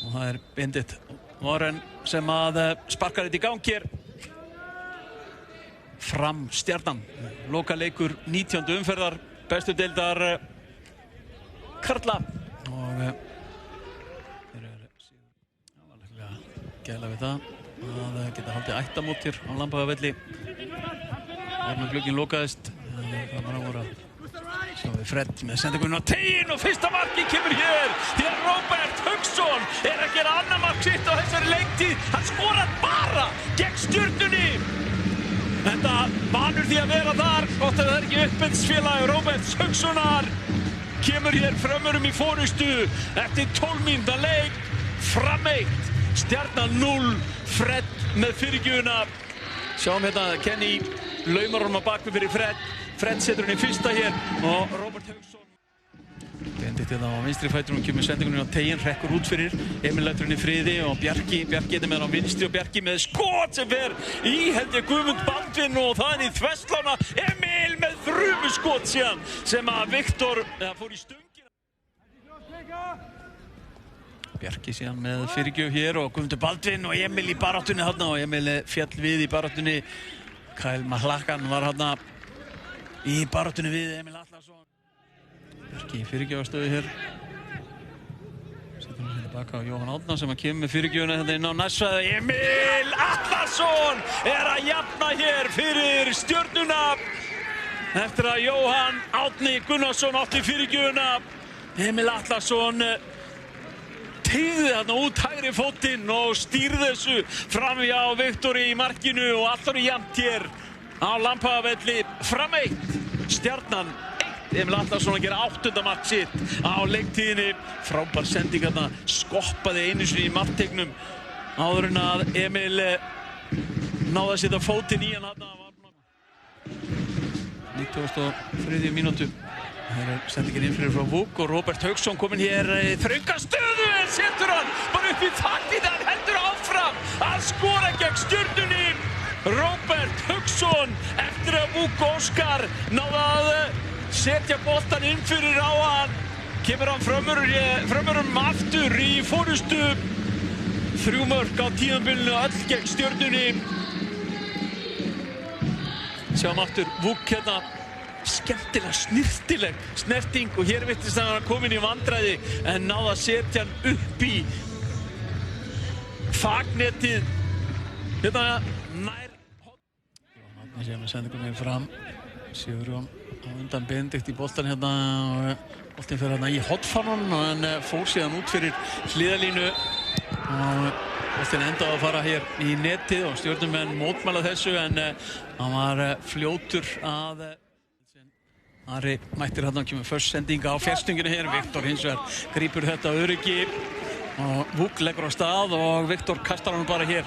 og það Bindit Warren sem að sparkar þetta í gang hér. Fram Stjarnan, lokaleikur 19. umferðar bestu deildar karla og þeir eru alveg gæla við það að geta haldið ættamótir á Lambaðavelli. Gluginn lokaðist, það bara voru að sjá við Fred með sendingunni á teiginn og fyrsta marki kemur hér því að Róbert Hauksson að gera annað mark sitt á þessari leiktíð. Hann skorar bara gegn Stjörnunni. Þetta vanur því að vera þar, gott að það ekki uppbyrðsfélag Róberts Haukssonar. Kemur hér Frömmurum í forystu eftir 12 mínútna leik. Fram 1, Stjarnan 0, Fred með fyrirgjöfuna. Sjáum hérna Kenny laumar honum á bakvið fyrir Fred. Fred setur hann í fyrsta hér og Róbert Hauksson. Bendit hérna á vinstri fætinum, kemur sendingunni á teiginn, hrekkur út fyrir. Emil lætur hann í friði og Bjarki er með hann á vinstri og Bjarki með skot sem fer í held ég Guðmund Baldvin og það í þverslána. Emil með þrumuskot síðan sem að Viktor fór í stöngina. Bjarki síðan með fyrirgjöf hér og Guðmundur Baldvin og Emil í baráttunni þarna og Emil féll við í baráttunni. Kyle Mahlakan var þarna í baráttunni við Emil Atlason. Bjarki í fyrirgjöfastöðu hér. Setur hann sér tilbaka á Jóhann Árna sem að kemur með fyrirgjöfuna þetta inn á nærsvæði. Emil Atlason að jafna hér fyrir Stjörnuna eftir að Jóhann Árni Gunnarsson átti fyrirgjöfuna. Emil Atlason teygði þarna út hægri fótinn og stýrði þessu fram hjá Viktori í markinu og allt orðið jafnt hér á Lambaðavelli. Fram 1, Stjarnan 1. Emil Atlason að gera 8. mark sitt á leiktíðinni. Frábær sending þarna, skoppaði einu sinni í marktegnum áður en að Emil náði að setja fótinn í hann þarna. 93. mínútu. Hér sendingin inn fyrir frá Vuk og Róbert Hauksson kominn hér í þrönga stöðu en setur hann bara upp í þakkið þegar hann heldur áfram að skora gegn Stjörnunni. Róbert Hauksson eftir að Vuk Óskar náði að setja boltan inn fyrir á hann. Kemur hann Frömmurum aftur í forystu. 3 mörk á tímabilinu öll gegn Stjörnunni. Sjáum aftur Vuk hérna. Skemmtilega, snirtileg snerting og hér virtist hann komin í vandræði en náði að setja hann upp í fagnetið hérna nær Jóhann sé með sendingunni fram. Sigurjón á undan Benedikt í boltan hérna og boltin fer hérna í hotfánun og hann fór síðan út fyrir hliðalínu og boltin endaði að fara hér í netið og Stjörnumenn mótmæla þessu en hann var fljótur að Ari mættir hérna og kemur först sendinga á fjärstunginu hér. Viktor hins vegar grípur þetta öryggi og Vuk leggur á stað og Viktor kastar hann bara hér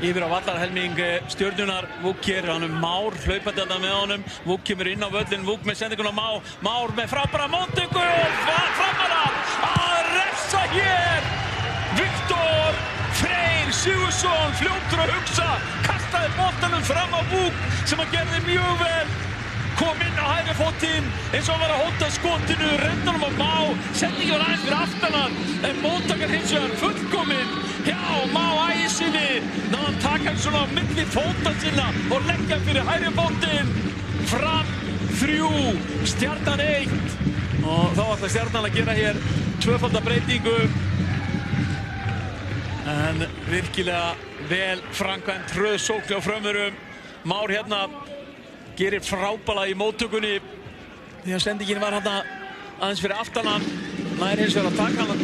yfir á vallarhelming Stjörnunar. Vuk hér, hann Már hlaupandi þetta með honum. Vuk kemur inn á völlin, Vuk með sendinguna Már með frábæra móttöku og Framara að refsa hér. Viktor Freyr Sigurðsson fljótur að hugsa, kastaði boltanum fram á Vuk sem hann gerði mjög vel. Kom inn á hægri fótinn eins og hann var að hóta skotinu, reyndi honum á Má, sendingin var aðeins fyrir aftan hann en móttakar hins vegar fullkominn hjá Má Ægisinni. Náði hann taka hann svona á milli fóta sinna og leggja hann fyrir hægri fótinn. Fram 3, Stjarnan 1 og þá ætlar Stjarnan að gera hér tvöfalda breytingu en virkilega vel framkvæmt hröð sókn á Frömmurum. Már hérna gerir frábæla í móttökunni því að sendingin var hérna aðeins fyrir aftan hann. Nær hins vegar að taka hann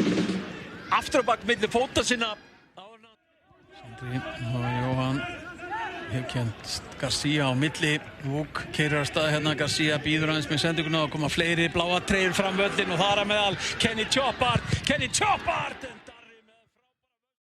aftur á bak milli fóta sinna. Sandri og Jóhann hefkjönd Garcia á milli. Vuk keyrir af stað hérna. Garcia býður aðeins með sendinguna og koma fleiri bláa treyjur fram völlin og þar að meðal Kenny Choppart